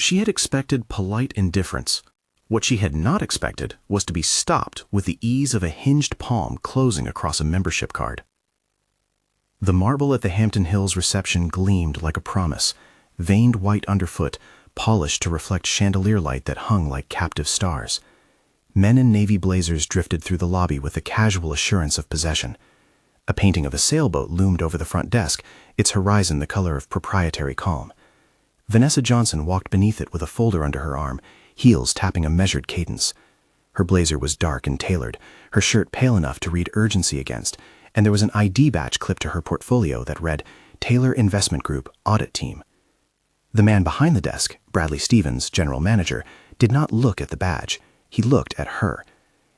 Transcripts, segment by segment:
She had expected polite indifference. What she had not expected was to be stopped with the ease of a hinged palm closing across a membership card. The marble at the Hampton Hills reception gleamed like a promise, veined white underfoot, polished to reflect chandelier light that hung like captive stars. Men in navy blazers drifted through the lobby with the casual assurance of possession. A painting of a sailboat loomed over the front desk, its horizon the color of proprietary calm. Vanessa Johnson walked beneath it with a folder under her arm, heels tapping a measured cadence. Her blazer was dark and tailored, her shirt pale enough to read urgency against, and there was an ID badge clipped to her portfolio that read, Taylor Investment Group Audit Team. The man behind the desk, Bradley Stevens, general manager, did not look at the badge. He looked at her.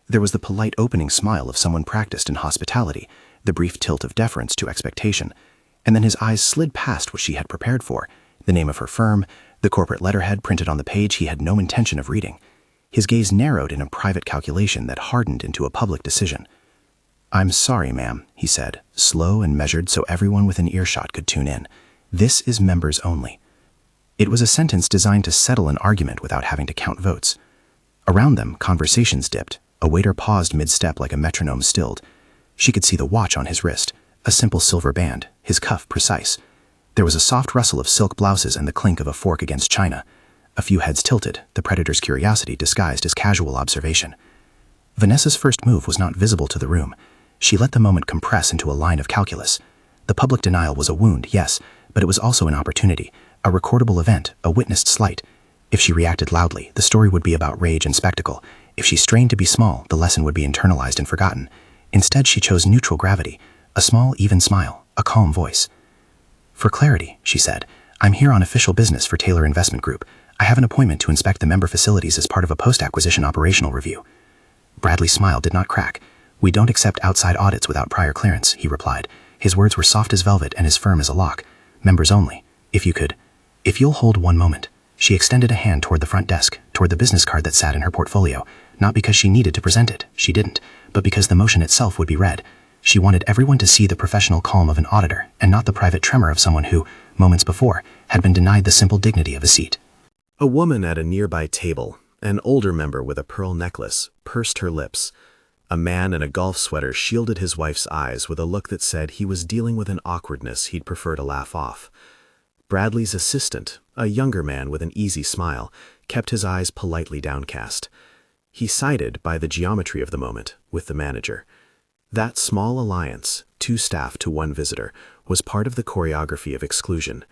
There was the polite opening smile of someone practiced in hospitality, the brief tilt of deference to expectation, and then his eyes slid past what she had prepared for, the name of her firm, the corporate letterhead printed on the page he had no intention of reading. His gaze narrowed in a private calculation that hardened into a public decision. "I'm sorry, ma'am," he said, slow and measured so everyone within earshot could tune in. "This is members only." It was a sentence designed to settle an argument without having to count votes. Around them, conversations dipped. A waiter paused mid-step like a metronome stilled. She could see the watch on his wrist, a simple silver band, his cuff precise. There was a soft rustle of silk blouses and the clink of a fork against china. A few heads tilted, the predator's curiosity disguised as casual observation. Vanessa's first move was not visible to the room. She let the moment compress into a line of calculus. The public denial was a wound, yes, but it was also an opportunity, a recordable event, a witnessed slight. If she reacted loudly, the story would be about rage and spectacle. If she strained to be small, the lesson would be internalized and forgotten. Instead, she chose neutral gravity, a small, even smile, a calm voice. "For clarity," she said, "I'm here on official business for Taylor Investment Group. I have an appointment to inspect the member facilities as part of a post-acquisition operational review." Bradley's smile did not crack. "We don't accept outside audits without prior clearance," he replied. His words were soft as velvet and as firm as a lock. "Members only. If you'll hold one moment." She extended a hand toward the front desk, toward the business card that sat in her portfolio, not because she needed to present it, she didn't, but because the motion itself would be read. She wanted everyone to see the professional calm of an auditor, and not the private tremor of someone who, moments before, had been denied the simple dignity of a seat. A woman at a nearby table, an older member with a pearl necklace, pursed her lips. A man in a golf sweater shielded his wife's eyes with a look that said he was dealing with an awkwardness he'd prefer to laugh off. Bradley's assistant, a younger man with an easy smile, kept his eyes politely downcast. He sided, by the geometry of the moment, with the manager. That small alliance, 2 staff to 1 visitor, was part of the choreography of exclusion.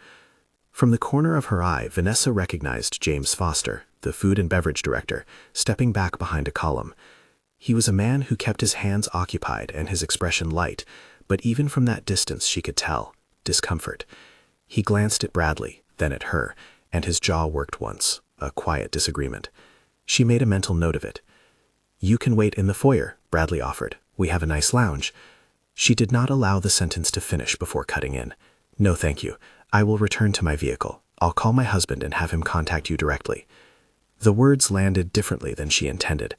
From the corner of her eye, Vanessa recognized James Foster, the food and beverage director, stepping back behind a column. He was a man who kept his hands occupied and his expression light, but even from that distance she could tell discomfort. He glanced at Bradley, then at her, and his jaw worked once, a quiet disagreement. She made a mental note of it. "You can wait in the foyer," Bradley offered. "We have a nice lounge." She did not allow the sentence to finish before cutting in. "No, thank you. I will return to my vehicle. I'll call my husband and have him contact you directly." The words landed differently than she intended.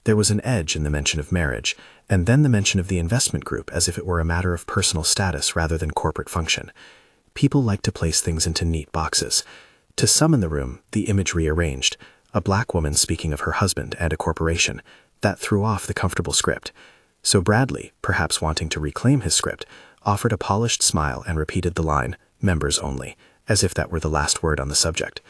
There was an edge in the mention of marriage, and then the mention of the investment group as if it were a matter of personal status rather than corporate function. People like to place things into neat boxes. To some in the room, the image rearranged. A black woman speaking of her husband and a corporation. That threw off the comfortable script. So Bradley, perhaps wanting to reclaim his script, offered a polished smile and repeated the line, "Members only," as if that were the last word on the subject.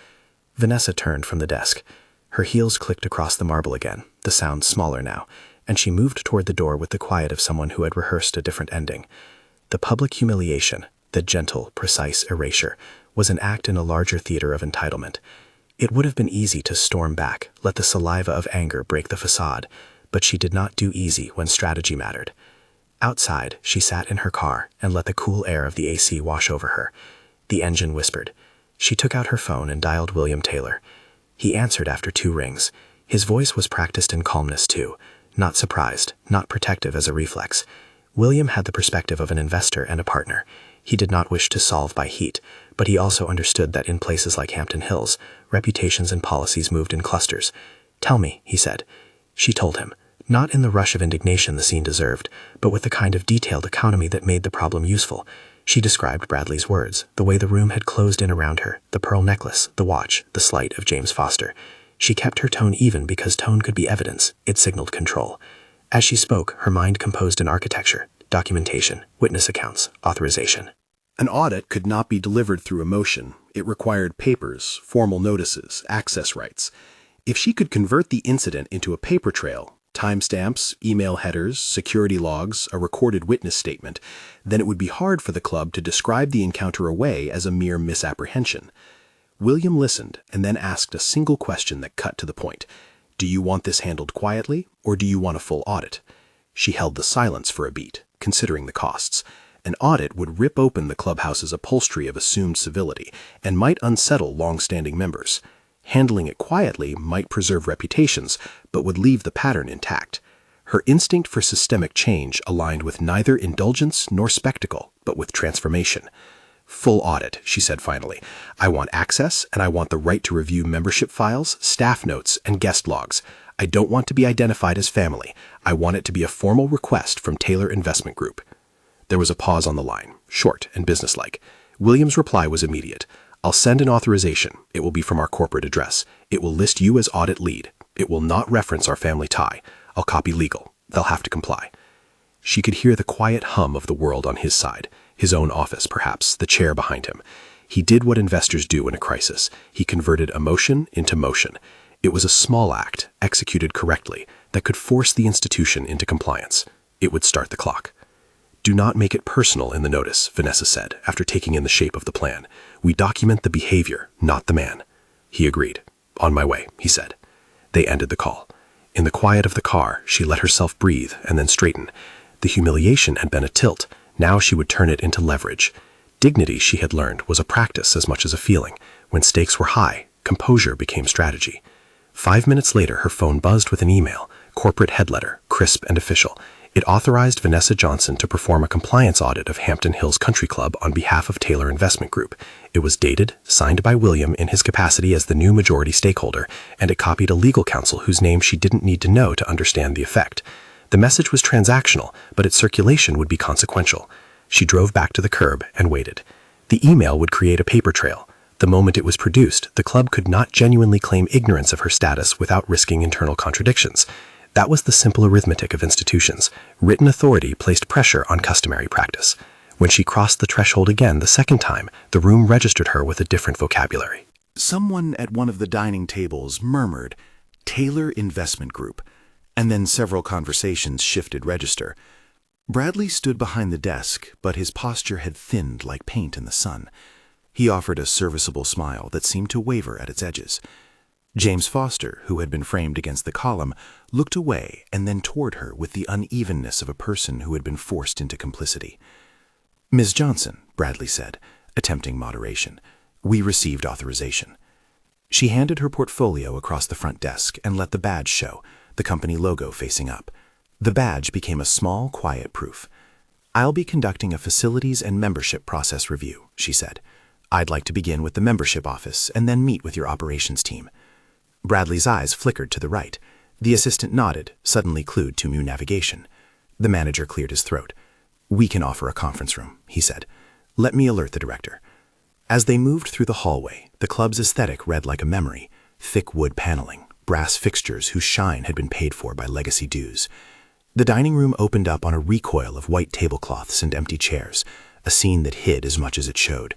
Vanessa turned from the desk. Her heels clicked across the marble again, the sound smaller now, and she moved toward the door with the quiet of someone who had rehearsed a different ending. The public humiliation, the gentle, precise erasure, was an act in a larger theater of entitlement. It would have been easy to storm back, let the saliva of anger break the facade, but she did not do easy when strategy mattered. Outside, she sat in her car and let the cool air of the AC wash over her. The engine whispered. She took out her phone and dialed William Taylor. He answered after 2 rings. His voice was practiced in calmness too, not surprised, not protective as a reflex. William had the perspective of an investor and a partner. He did not wish to solve by heat, but he also understood that in places like Hampton Hills, reputations and policies moved in clusters. "Tell me," he said. She told him, not in the rush of indignation the scene deserved, but with the kind of detailed economy that made the problem useful. She described Bradley's words, the way the room had closed in around her, the pearl necklace, the watch, the slight of James Foster. She kept her tone even because tone could be evidence. It signaled control. As she spoke, her mind composed an architecture, documentation, witness accounts, authorization. An audit could not be delivered through emotion. It required papers, formal notices, access rights. If she could convert the incident into a paper trail, timestamps, email headers, security logs, a recorded witness statement, then it would be hard for the club to describe the encounter away as a mere misapprehension. William listened and then asked a single question that cut to the point. Do you want this handled quietly, or do you want a full audit? She held the silence for a beat, considering the costs. An audit would rip open the clubhouse's upholstery of assumed civility and might unsettle long-standing members. Handling it quietly might preserve reputations, but would leave the pattern intact. Her instinct for systemic change aligned with neither indulgence nor spectacle, but with transformation. Full audit, she said finally. I want access, and I want the right to review membership files, staff notes, and guest logs. I don't want to be identified as family. I want it to be a formal request from Taylor Investment Group. There was a pause on the line, short and businesslike. William's reply was immediate. I'll send an authorization. It will be from our corporate address. It will list you as audit lead. It will not reference our family tie. I'll copy legal. They'll have to comply. She could hear the quiet hum of the world on his side, his own office perhaps, the chair behind him. He did what investors do in a crisis. He converted emotion into motion. It was a small act, executed correctly, that could force the institution into compliance. It would start the clock. Do not make it personal in the notice, Vanessa said, after taking in the shape of the plan. We document the behavior, not the man. He agreed. On my way, he said. They ended the call. In the quiet of the car, she let herself breathe and then straighten. The humiliation had been a tilt. Now she would turn it into leverage. Dignity, she had learned, was a practice as much as a feeling. When stakes were high, composure became strategy. 5 minutes later, her phone buzzed with an email, corporate head letter, crisp and official. It authorized Vanessa Johnson to perform a compliance audit of Hampton Hills Country Club on behalf of Taylor Investment Group. It was dated, signed by William in his capacity as the new majority stakeholder, and it copied a legal counsel whose name she didn't need to know to understand the effect. The message was transactional, but its circulation would be consequential. She drove back to the curb and waited. The email would create a paper trail. The moment it was produced, the club could not genuinely claim ignorance of her status without risking internal contradictions. That was the simple arithmetic of institutions. Written authority placed pressure on customary practice. When she crossed the threshold again the second time, the room registered her with a different vocabulary. Someone at one of the dining tables murmured, Taylor Investment Group, and then several conversations shifted register. Bradley stood behind the desk, but his posture had thinned like paint in the sun. He offered a serviceable smile that seemed to waver at its edges. James Foster, who had been framed against the column, looked away and then toward her with the unevenness of a person who had been forced into complicity. Ms. Johnson, Bradley said, attempting moderation, we received authorization. She handed her portfolio across the front desk and let the badge show, the company logo facing up. The badge became a small, quiet proof. I'll be conducting a facilities and membership process review, she said. I'd like to begin with the membership office and then meet with your operations team. Bradley's eyes flickered to the right. The assistant nodded, suddenly clued to new navigation. The manager cleared his throat. We can offer a conference room, he said. Let me alert the director. As they moved through the hallway, the club's aesthetic read like a memory. Thick wood paneling, brass fixtures whose shine had been paid for by legacy dues. The dining room opened up on a recoil of white tablecloths and empty chairs, a scene that hid as much as it showed.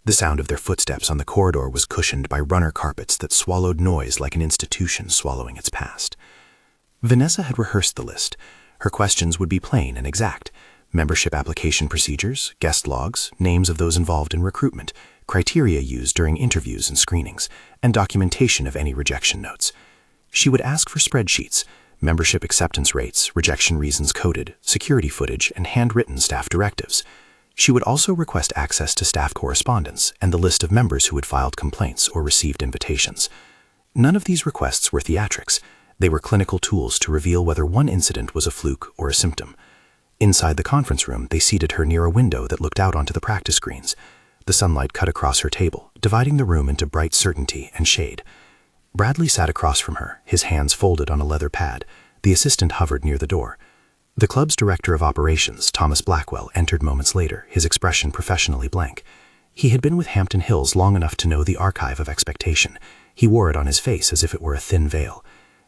The sound of their footsteps on the corridor was cushioned by runner carpets that swallowed noise like an institution swallowing its past. Vanessa had rehearsed the list. Her questions would be plain and exact. Membership application procedures, guest logs, names of those involved in recruitment, criteria used during interviews and screenings, and documentation of any rejection notes. She would ask for spreadsheets, membership acceptance rates, rejection reasons coded, security footage, and handwritten staff directives. She would also request access to staff correspondence and the list of members who had filed complaints or received invitations. None of these requests were theatrics. They were clinical tools to reveal whether one incident was a fluke or a symptom. Inside the conference room, they seated her near a window that looked out onto the practice greens. The sunlight cut across her table, dividing the room into bright certainty and shade. Bradley sat across from her, his hands folded on a leather pad. The assistant hovered near the door. The club's director of operations, Thomas Blackwell, entered moments later, his expression professionally blank. He had been with Hampton Hills long enough to know the archive of expectation. He wore it on his face as if it were a thin veil.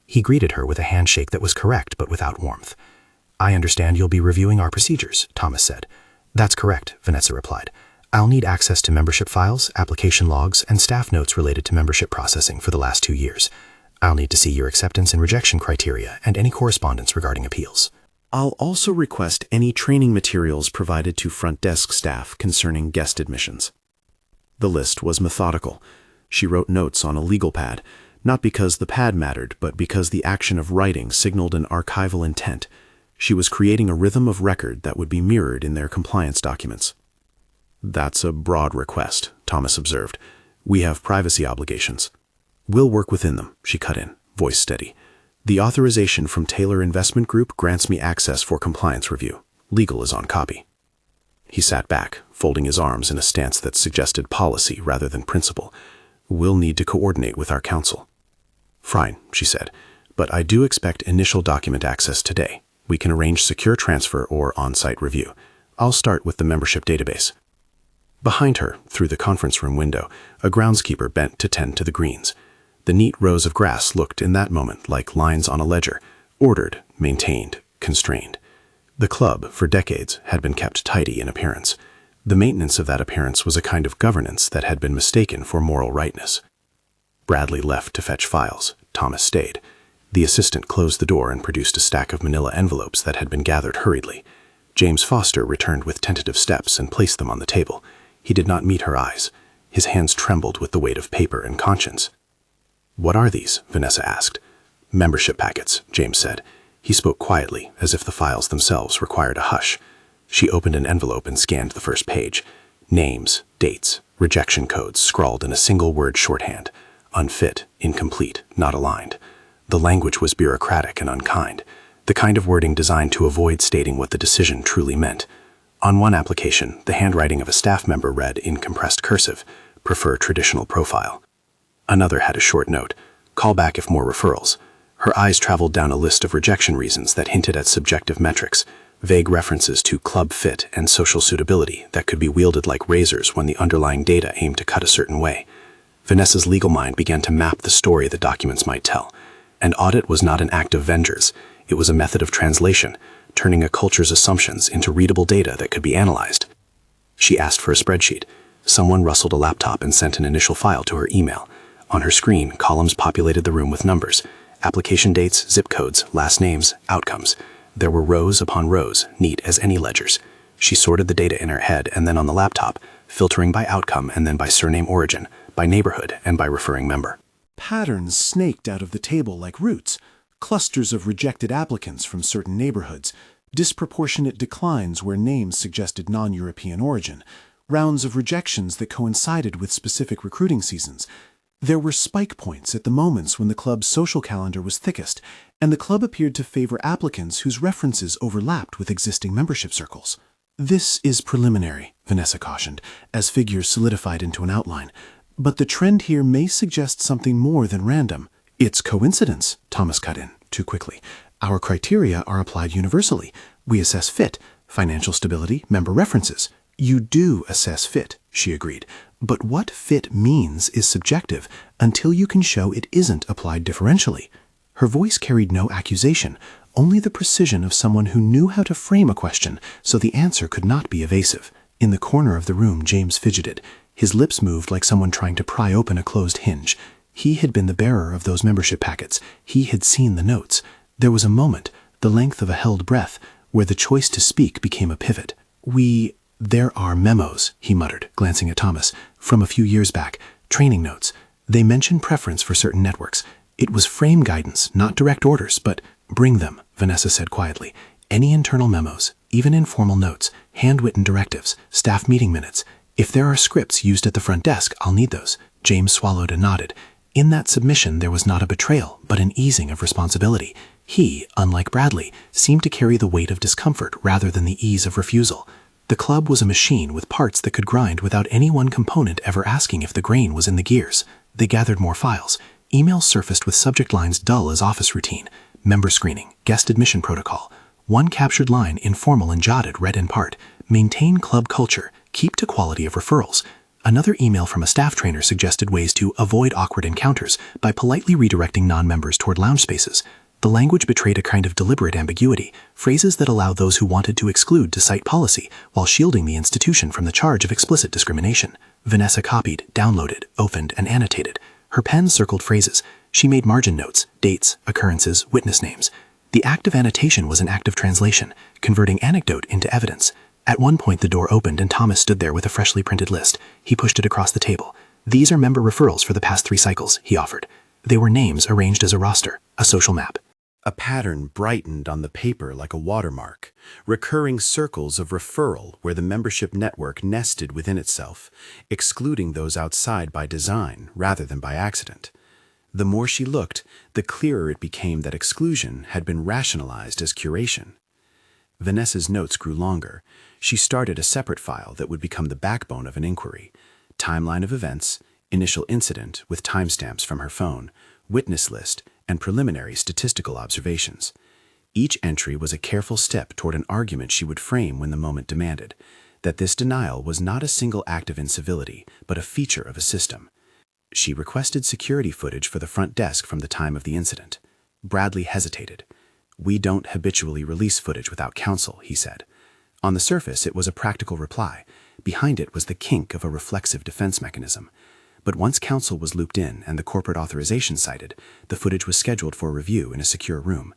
He greeted her with a handshake that was correct but without warmth. "I understand you'll be reviewing our procedures," Thomas said. "That's correct," Vanessa replied. "I'll need access to membership files, application logs, and staff notes related to membership processing for the last 2 years. I'll need to see your acceptance and rejection criteria and any correspondence regarding appeals." I'll also request any training materials provided to front desk staff concerning guest admissions. The list was methodical. She wrote notes on a legal pad, not because the pad mattered, but because the action of writing signaled an archival intent. She was creating a rhythm of record that would be mirrored in their compliance documents. "That's a broad request," Thomas observed. "We have privacy obligations." "We'll work within them," she cut in, voice steady. "The authorization from Taylor Investment Group grants me access for compliance review. Legal is on copy." He sat back, folding his arms in a stance that suggested policy rather than principle. "We'll need to coordinate with our counsel." "Fine," she said, "but I do expect initial document access today. We can arrange secure transfer or on-site review. I'll start with the membership database." Behind her, through the conference room window, a groundskeeper bent to tend to the greens. The neat rows of grass looked in that moment like lines on a ledger, ordered, maintained, constrained. The club, for decades, had been kept tidy in appearance. The maintenance of that appearance was a kind of governance that had been mistaken for moral rightness. Bradley left to fetch files. Thomas stayed. The assistant closed the door and produced a stack of manila envelopes that had been gathered hurriedly. James Foster returned with tentative steps and placed them on the table. He did not meet her eyes. His hands trembled with the weight of paper and conscience. "What are these?" Vanessa asked. "Membership packets," James said. He spoke quietly, as if the files themselves required a hush. She opened an envelope and scanned the first page. Names, dates, rejection codes scrawled in a single-word shorthand. Unfit, incomplete, not aligned. The language was bureaucratic and unkind, the kind of wording designed to avoid stating what the decision truly meant. On one application, the handwriting of a staff member read in compressed cursive, "Prefer traditional profile." Another had a short note, "Call back if more referrals." Her eyes traveled down a list of rejection reasons that hinted at subjective metrics, vague references to club fit and social suitability that could be wielded like razors when the underlying data aimed to cut a certain way. Vanessa's legal mind began to map the story the documents might tell. An audit was not an act of vengeance. It was a method of translation, turning a culture's assumptions into readable data that could be analyzed. She asked for a spreadsheet. Someone rustled a laptop and sent an initial file to her email. On her screen, columns populated the room with numbers. Application dates, zip codes, last names, outcomes. There were rows upon rows, neat as any ledgers. She sorted the data in her head and then on the laptop, filtering by outcome and then by surname origin, by neighborhood, and by referring member. Patterns snaked out of the table like roots, clusters of rejected applicants from certain neighborhoods, disproportionate declines where names suggested non-European origin, rounds of rejections that coincided with specific recruiting seasons. There were spike points at the moments when the club's social calendar was thickest, and the club appeared to favor applicants whose references overlapped with existing membership circles. "This is preliminary," Vanessa cautioned, as figures solidified into an outline. "But the trend here may suggest something more than random." "It's coincidence," Thomas cut in, too quickly. "Our criteria are applied universally. We assess fit, financial stability, member references." "You do assess fit," she agreed. "But what fit means is subjective until you can show it isn't applied differentially." Her voice carried no accusation, only the precision of someone who knew how to frame a question so the answer could not be evasive. In the corner of the room, James fidgeted. His lips moved like someone trying to pry open a closed hinge. He had been the bearer of those membership packets. He had seen the notes. There was a moment, the length of a held breath, where the choice to speak became a pivot. "There are memos," he muttered, glancing at Thomas, "from a few years back, training notes. They mention preference for certain networks. It was frame guidance, not direct orders, but—" "Bring them," Vanessa said quietly. "Any internal memos, even informal notes, handwritten directives, staff meeting minutes. If there are scripts used at the front desk, I'll need those." James swallowed and nodded. In that submission there was not a betrayal, but an easing of responsibility. He, unlike Bradley, seemed to carry the weight of discomfort rather than the ease of refusal. The club was a machine with parts that could grind without any one component ever asking if the grain was in the gears. They gathered more files. Emails surfaced with subject lines dull as office routine. member screening, guest admission protocol. One captured line, informal and jotted, read in part, maintain club culture, keep to quality of referrals. Another email from a staff trainer suggested ways to avoid awkward encounters by politely redirecting non-members toward lounge spaces. The language betrayed a kind of deliberate ambiguity, phrases that allow those who wanted to exclude to cite policy, while shielding the institution from the charge of explicit discrimination. Vanessa copied, downloaded, opened, and annotated. Her pen circled phrases. She made margin notes, dates, occurrences, witness names. The act of annotation was an act of translation, converting anecdote into evidence. At one point the door opened and Thomas stood there with a freshly printed list. He pushed it across the table. "These are member referrals for the past 3 cycles," he offered. They were names arranged as a roster, a social map. A pattern brightened on the paper like a watermark, recurring circles of referral where the membership network nested within itself, excluding those outside by design rather than by accident. The more she looked, the clearer it became that exclusion had been rationalized as curation. Vanessa's notes grew longer. She started a separate file that would become the backbone of an inquiry. Timeline of events, initial incident with timestamps from her phone, witness list, and preliminary statistical observations. Each entry was a careful step toward an argument she would frame when the moment demanded, that this denial was not a single act of incivility, but a feature of a system. She requested security footage for the front desk from the time of the incident. Bradley hesitated. "We don't habitually release footage without counsel," he said. On the surface, it was a practical reply. Behind it was the kink of a reflexive defense mechanism. But once counsel was looped in and the corporate authorization cited, the footage was scheduled for review in a secure room.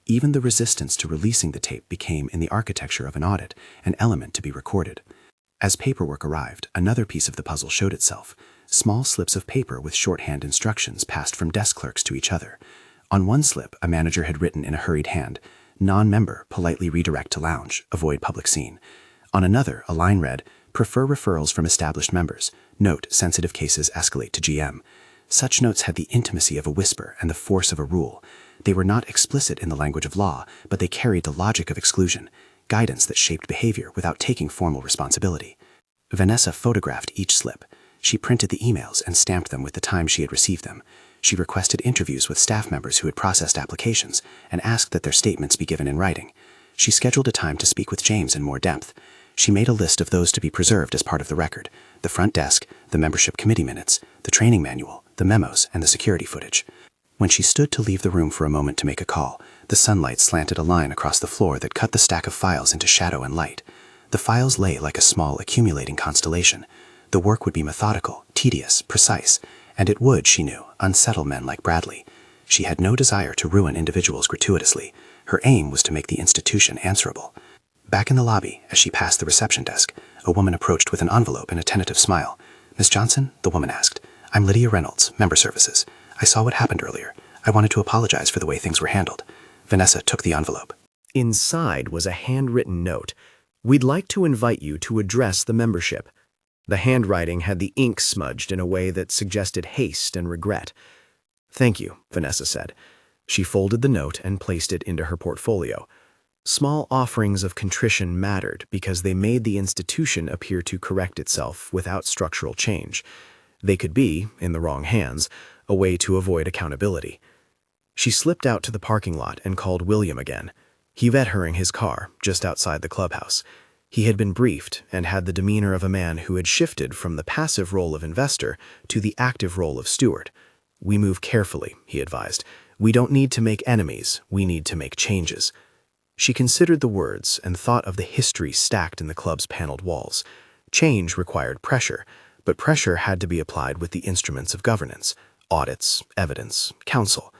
Even the resistance to releasing the tape became, in the architecture of an audit, an element to be recorded. As paperwork arrived, another piece of the puzzle showed itself. Small slips of paper with shorthand instructions passed from desk clerks to each other. On one slip, a manager had written in a hurried hand, "Non-member, politely redirect to lounge, avoid public scene." On another, a line read, "Prefer referrals from established members. Note, sensitive cases escalate to GM." Such notes had the intimacy of a whisper and the force of a rule. They were not explicit in the language of law, but they carried the logic of exclusion, guidance that shaped behavior without taking formal responsibility. Vanessa photographed each slip. She printed the emails and stamped them with the time she had received them. She requested interviews with staff members who had processed applications and asked that their statements be given in writing. She scheduled a time to speak with James in more depth. She made a list of those to be preserved as part of the record: the front desk, the membership committee minutes, the training manual, the memos, and the security footage. When she stood to leave the room for a moment to make a call, the sunlight slanted a line across the floor that cut the stack of files into shadow and light. The files lay like a small, accumulating constellation. The work would be methodical, tedious, precise, and it would, she knew, unsettle men like Bradley. She had no desire to ruin individuals gratuitously. Her aim was to make the institution answerable. Back in the lobby, as she passed the reception desk, a woman approached with an envelope and a tentative smile. "Miss Johnson?" the woman asked. "I'm Lydia Reynolds, Member Services. I saw what happened earlier. I wanted to apologize for the way things were handled." Vanessa took the envelope. Inside was a handwritten note. "We'd like to invite you to address the membership." The handwriting had the ink smudged in a way that suggested haste and regret. "Thank you," Vanessa said. She folded the note and placed it into her portfolio. Small offerings of contrition mattered because they made the institution appear to correct itself without structural change. They could be, in the wrong hands, a way to avoid accountability. She slipped out to the parking lot and called William again. He met her in his car, just outside the clubhouse. He had been briefed and had the demeanor of a man who had shifted from the passive role of investor to the active role of steward. "We move carefully," he advised. "We don't need to make enemies, we need to make changes." She considered the words and thought of the history stacked in the club's paneled walls. Change required pressure, but pressure had to be applied with the instruments of governance: audits, evidence, counsel.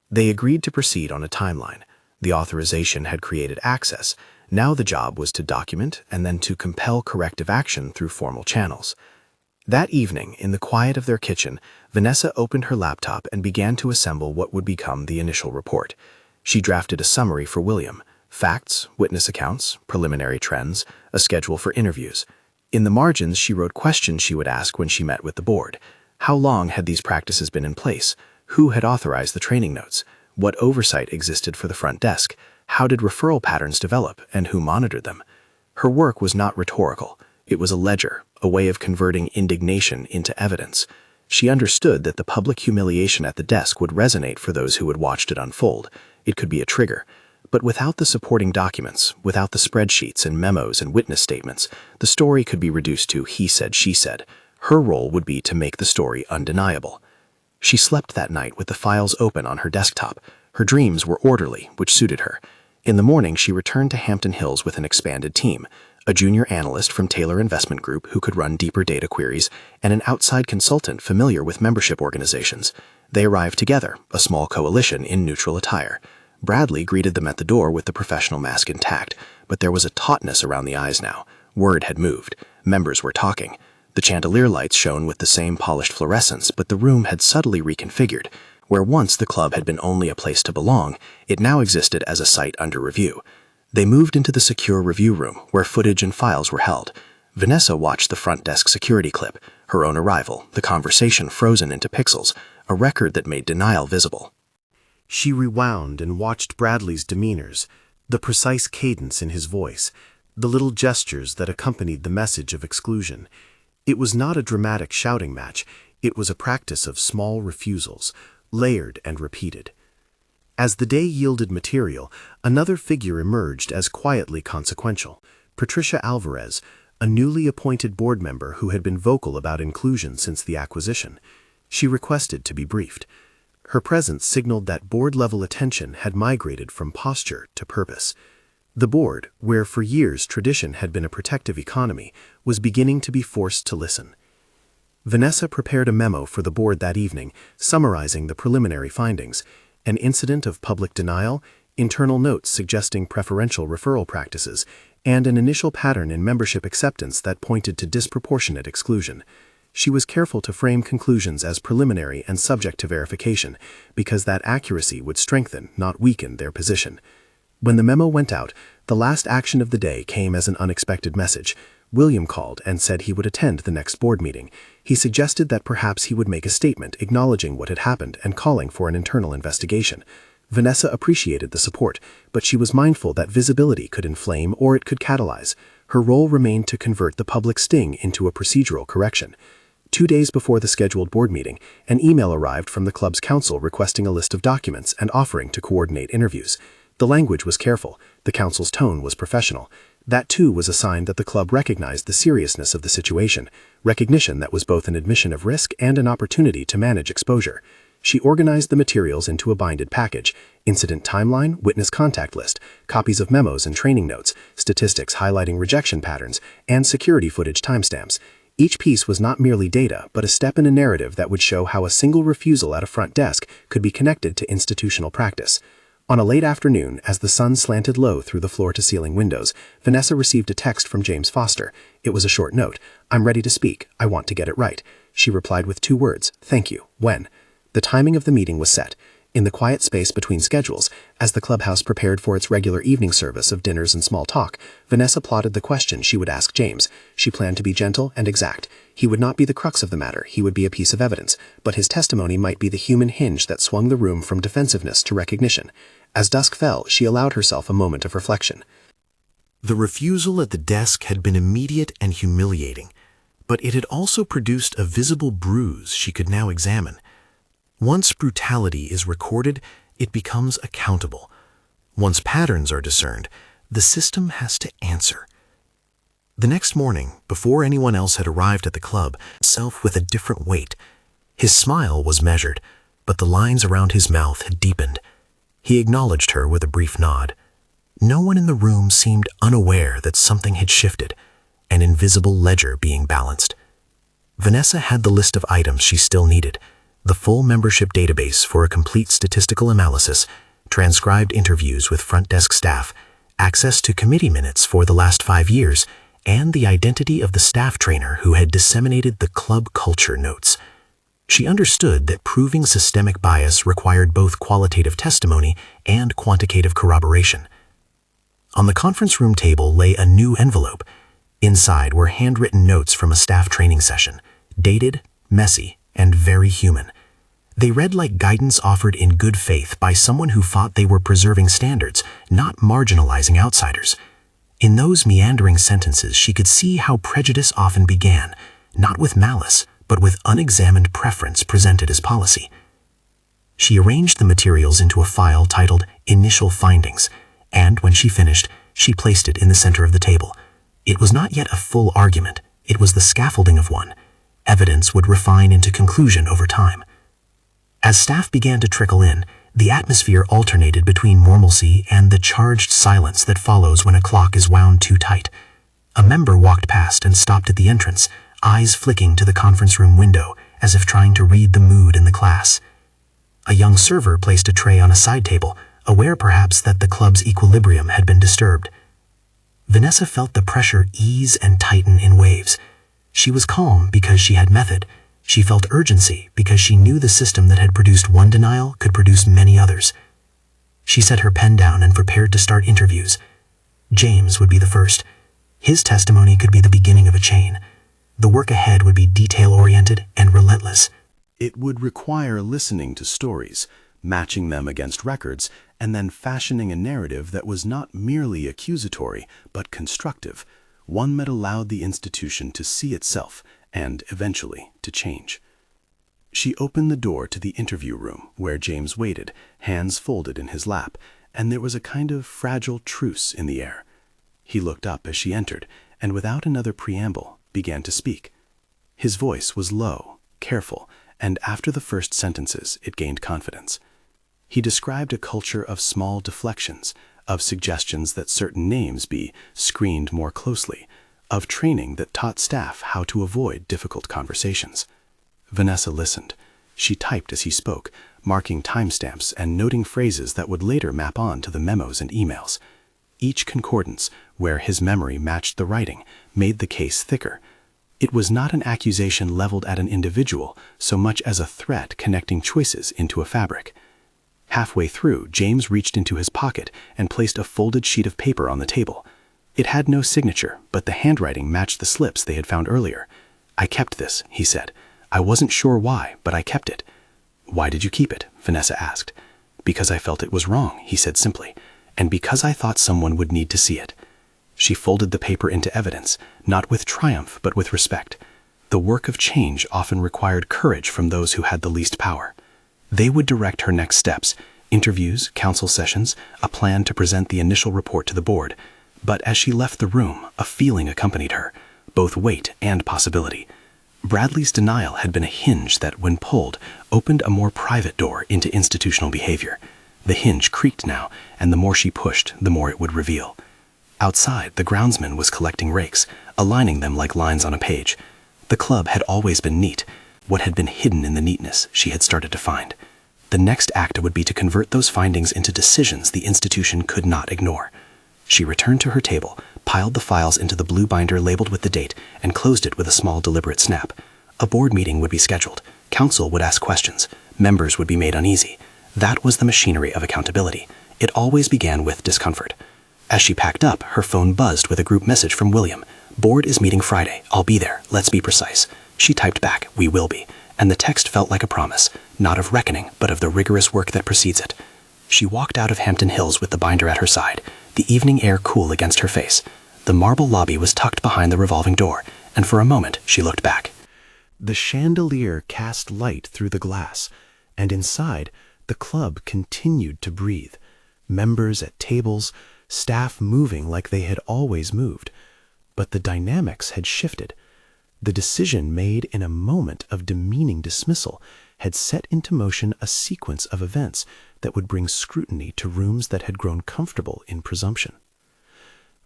They agreed to proceed on a timeline. The authorization had created access. Now the job was to document and then to compel corrective action through formal channels. That evening, in the quiet of their kitchen, Vanessa opened her laptop and began to assemble what would become the initial report. She drafted a summary for William: facts, witness accounts, preliminary trends, a schedule for interviews. In the margins, she wrote questions she would ask when she met with the board. How long had these practices been in place? Who had authorized the training notes? What oversight existed for the front desk? How did referral patterns develop, and who monitored them? Her work was not rhetorical. It was a ledger, a way of converting indignation into evidence. She understood that the public humiliation at the desk would resonate for those who had watched it unfold. It could be a trigger. But without the supporting documents, without the spreadsheets and memos and witness statements, the story could be reduced to he said, she said. Her role would be to make the story undeniable. She slept that night with the files open on her desktop. Her dreams were orderly, which suited her. In the morning, she returned to Hampton Hills with an expanded team, a junior analyst from Taylor Investment Group who could run deeper data queries, and an outside consultant familiar with membership organizations. They arrived together, a small coalition in neutral attire. Bradley greeted them at the door with the professional mask intact, but there was a tautness around the eyes now. Word had moved. Members were talking. The chandelier lights shone with the same polished fluorescence, but the room had subtly reconfigured. Where once the club had been only a place to belong, it now existed as a site under review. They moved into the secure review room, where footage and files were held. Vanessa watched the front desk security clip, her own arrival, the conversation frozen into pixels, a record that made denial visible. She rewound and watched Bradley's demeanors, the precise cadence in his voice, the little gestures that accompanied the message of exclusion. It was not a dramatic shouting match, it was a practice of small refusals, layered and repeated. As the day yielded material, another figure emerged as quietly consequential, Patricia Alvarez, a newly appointed board member who had been vocal about inclusion since the acquisition. She requested to be briefed. Her presence signaled that board-level attention had migrated from posture to purpose. The board, where for years tradition had been a protective economy, was beginning to be forced to listen. Vanessa prepared a memo for the board that evening, summarizing the preliminary findings, an incident of public denial, internal notes suggesting preferential referral practices, and an initial pattern in membership acceptance that pointed to disproportionate exclusion. She was careful to frame conclusions as preliminary and subject to verification, because that accuracy would strengthen, not weaken, their position. When the memo went out, the last action of the day came as an unexpected message. William called and said he would attend the next board meeting. He suggested that perhaps he would make a statement acknowledging what had happened and calling for an internal investigation. Vanessa appreciated the support, but she was mindful that visibility could inflame or it could catalyze. Her role remained to convert the public sting into a procedural correction. 2 days before the scheduled board meeting, an email arrived from the club's council requesting a list of documents and offering to coordinate interviews. The language was careful, the council's tone was professional. That too was a sign that the club recognized the seriousness of the situation, recognition that was both an admission of risk and an opportunity to manage exposure. She organized the materials into a binded package: incident timeline, witness contact list, copies of memos and training notes, statistics highlighting rejection patterns, and security footage timestamps. Each piece was not merely data, but a step in a narrative that would show how a single refusal at a front desk could be connected to institutional practice. On a late afternoon, as the sun slanted low through the floor-to-ceiling windows, Vanessa received a text from James Foster. It was a short note. "I'm ready to speak. I want to get it right." She replied with 2 words, "Thank you. When?" The timing of the meeting was set. In the quiet space between schedules, as the clubhouse prepared for its regular evening service of dinners and small talk, Vanessa plotted the question she would ask James. She planned to be gentle and exact. He would not be the crux of the matter, he would be a piece of evidence, but his testimony might be the human hinge that swung the room from defensiveness to recognition. As dusk fell, she allowed herself a moment of reflection. The refusal at the desk had been immediate and humiliating, but it had also produced a visible bruise she could now examine. Once brutality is recorded, it becomes accountable. Once patterns are discerned, the system has to answer. The next morning, before anyone else had arrived at the club, himself with a different weight. His smile was measured, but the lines around his mouth had deepened. He acknowledged her with a brief nod. No one in the room seemed unaware that something had shifted, an invisible ledger being balanced. Vanessa had the list of items she still needed: the full membership database for a complete statistical analysis, transcribed interviews with front desk staff, access to committee minutes for the last 5 years, and the identity of the staff trainer who had disseminated the club culture notes. She understood that proving systemic bias required both qualitative testimony and quantitative corroboration. On the conference room table lay a new envelope. Inside were handwritten notes from a staff training session, dated, messy, and very human. They read like guidance offered in good faith by someone who thought they were preserving standards, not marginalizing outsiders. In those meandering sentences, she could see how prejudice often began, not with malice, but with unexamined preference presented as policy. She arranged the materials into a file titled Initial Findings, and when she finished, she placed it in the center of the table. It was not yet a full argument, it was the scaffolding of one. Evidence would refine into conclusion over time. As staff began to trickle in, the atmosphere alternated between normalcy and the charged silence that follows when a clock is wound too tight. A member walked past and stopped at the entrance, eyes flicking to the conference room window as if trying to read the mood in the class. A young server placed a tray on a side table, aware perhaps that the club's equilibrium had been disturbed. Vanessa felt the pressure ease and tighten in waves. She was calm because she had method. She felt urgency because she knew the system that had produced one denial could produce many others. She set her pen down and prepared to start interviews. James would be the first. His testimony could be the beginning of a chain. The work ahead would be detail-oriented and relentless. It would require listening to stories, matching them against records, and then fashioning a narrative that was not merely accusatory, but constructive, one that allowed the institution to see itself and, eventually, to change. She opened the door to the interview room, where James waited, hands folded in his lap, and there was a kind of fragile truce in the air. He looked up as she entered, and without another preamble, began to speak. His voice was low, careful, and after the first sentences, it gained confidence. He described a culture of small deflections, of suggestions that certain names be screened more closely, of training that taught staff how to avoid difficult conversations. Vanessa listened. She typed as he spoke, marking timestamps and noting phrases that would later map on to the memos and emails. Each concordance, where his memory matched the writing, made the case thicker. It was not an accusation leveled at an individual so much as a threat connecting choices into a fabric. Halfway through, James reached into his pocket and placed a folded sheet of paper on the table. It had no signature, but the handwriting matched the slips they had found earlier. "I kept this," he said. "I wasn't sure why, but I kept it." "Why did you keep it?" Vanessa asked. "Because I felt it was wrong," he said simply, "and because I thought someone would need to see it." She folded the paper into evidence, not with triumph but with respect. The work of change often required courage from those who had the least power. They would direct her next steps, interviews, council sessions, a plan to present the initial report to the board. But as she left the room, a feeling accompanied her, both weight and possibility. Bradley's denial had been a hinge that, when pulled, opened a more private door into institutional behavior. The hinge creaked now, and the more she pushed, the more it would reveal. Outside, the groundsman was collecting rakes, aligning them like lines on a page. The club had always been neat. What had been hidden in the neatness she had started to find. The next act would be to convert those findings into decisions the institution could not ignore. She returned to her table, piled the files into the blue binder labeled with the date, and closed it with a small deliberate snap. A board meeting would be scheduled. Council would ask questions. Members would be made uneasy. That was the machinery of accountability. It always began with discomfort. As she packed up, her phone buzzed with a group message from William. "Board is meeting Friday. I'll be there. Let's be precise." She typed back, "We will be," and the text felt like a promise, not of reckoning, but of the rigorous work that precedes it. She walked out of Hampton Hills with the binder at her side, the evening air cool against her face. The marble lobby was tucked behind the revolving door, and for a moment she looked back. The chandelier cast light through the glass, and inside, the club continued to breathe. Members at tables, staff moving like they had always moved. But the dynamics had shifted. The decision made in a moment of demeaning dismissal had set into motion a sequence of events that would bring scrutiny to rooms that had grown comfortable in presumption.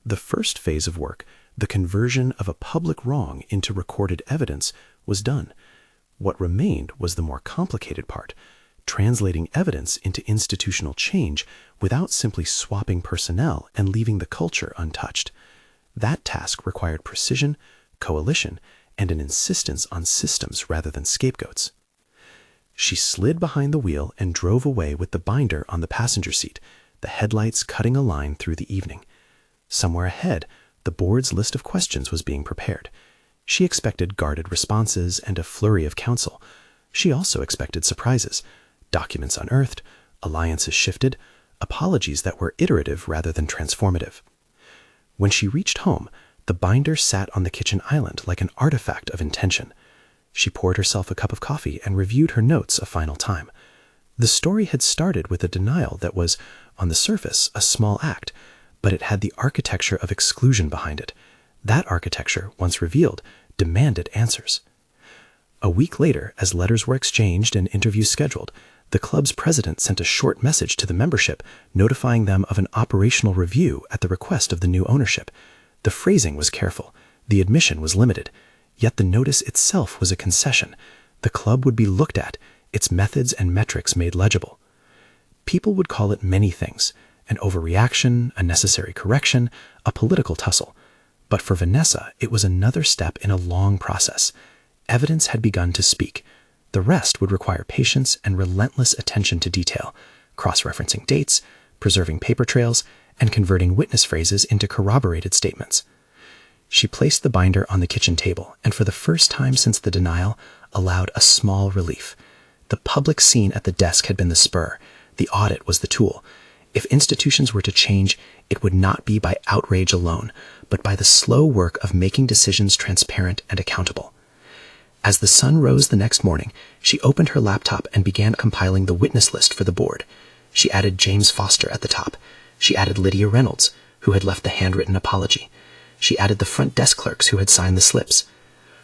The first phase of work, the conversion of a public wrong into recorded evidence, was done. What remained was the more complicated part, translating evidence into institutional change without simply swapping personnel and leaving the culture untouched. That task required precision, coalition, and an insistence on systems rather than scapegoats. She slid behind the wheel and drove away with the binder on the passenger seat, the headlights cutting a line through the evening. Somewhere ahead, the board's list of questions was being prepared. She expected guarded responses and a flurry of counsel. She also expected surprises, documents unearthed, alliances shifted, apologies that were iterative rather than transformative. When she reached home, the binder sat on the kitchen island like an artifact of intention. She poured herself a cup of coffee and reviewed her notes a final time. The story had started with a denial that was, on the surface, a small act, but it had the architecture of exclusion behind it. That architecture, once revealed, demanded answers. A week later, as letters were exchanged and interviews scheduled, the club's president sent a short message to the membership notifying them of an operational review at the request of the new ownership. The phrasing was careful, the admission was limited, yet the notice itself was a concession. The club would be looked at, its methods and metrics made legible. People would call it many things: an overreaction, a necessary correction, a political tussle. But for Vanessa, it was another step in a long process. Evidence had begun to speak. The rest would require patience and relentless attention to detail, cross-referencing dates, preserving paper trails, and converting witness phrases into corroborated statements. She placed the binder on the kitchen table, and for the first time since the denial, allowed a small relief. The public scene at the desk had been the spur. The audit was the tool. If institutions were to change, it would not be by outrage alone, but by the slow work of making decisions transparent and accountable. As the sun rose the next morning, she opened her laptop and began compiling the witness list for the board. She added James Foster at the top. She added Lydia Reynolds, who had left the handwritten apology. She added the front desk clerks who had signed the slips.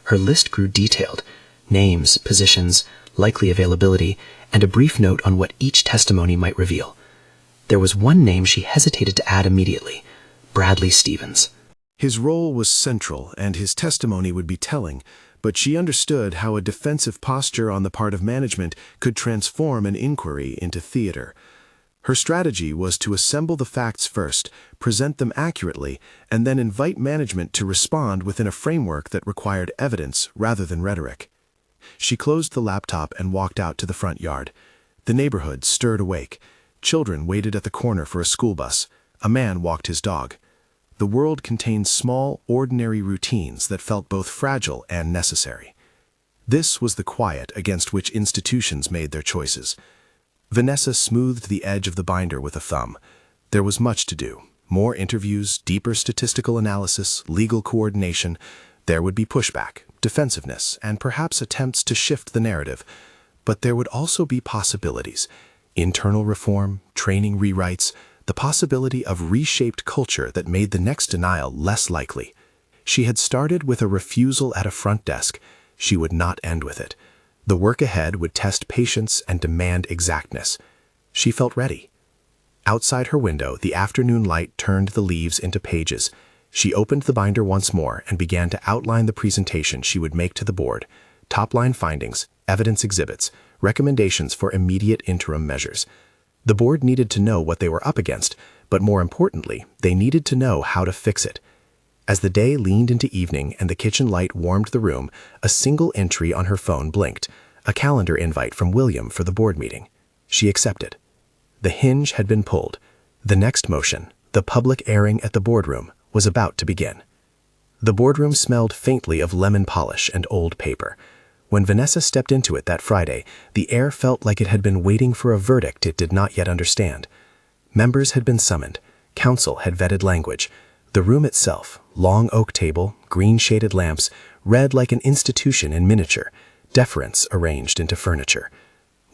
Her list grew detailed: names, positions, likely availability, and a brief note on what each testimony might reveal. There was one name she hesitated to add immediately: Bradley Stevens. His role was central, and his testimony would be telling, but she understood how a defensive posture on the part of management could transform an inquiry into theater. Her strategy was to assemble the facts first, present them accurately, and then invite management to respond within a framework that required evidence rather than rhetoric. She closed the laptop and walked out to the front yard. The neighborhood stirred awake. Children waited at the corner for a school bus. A man walked his dog. The world contained small, ordinary routines that felt both fragile and necessary. This was the quiet against which institutions made their choices. Vanessa smoothed the edge of the binder with a thumb. There was much to do: more interviews, deeper statistical analysis, legal coordination. There would be pushback, defensiveness, and perhaps attempts to shift the narrative. But there would also be possibilities: internal reform, training rewrites, the possibility of reshaped culture that made the next denial less likely. She had started with a refusal at a front desk. She would not end with it. The work ahead would test patience and demand exactness. She felt ready. Outside her window, the afternoon light turned the leaves into pages. She opened the binder once more and began to outline the presentation she would make to the board: top-line findings, evidence exhibits, recommendations for immediate interim measures. The board needed to know what they were up against, but more importantly, they needed to know how to fix it. As the day leaned into evening and the kitchen light warmed the room, a single entry on her phone blinked: a calendar invite from William for the board meeting. She accepted. The hinge had been pulled. The next motion, the public airing at the boardroom, was about to begin. The boardroom smelled faintly of lemon polish and old paper. When Vanessa stepped into it that Friday, the air felt like it had been waiting for a verdict it did not yet understand. Members had been summoned. Counsel had vetted language. The room itself, long oak table, green-shaded lamps, read like an institution in miniature, deference arranged into furniture.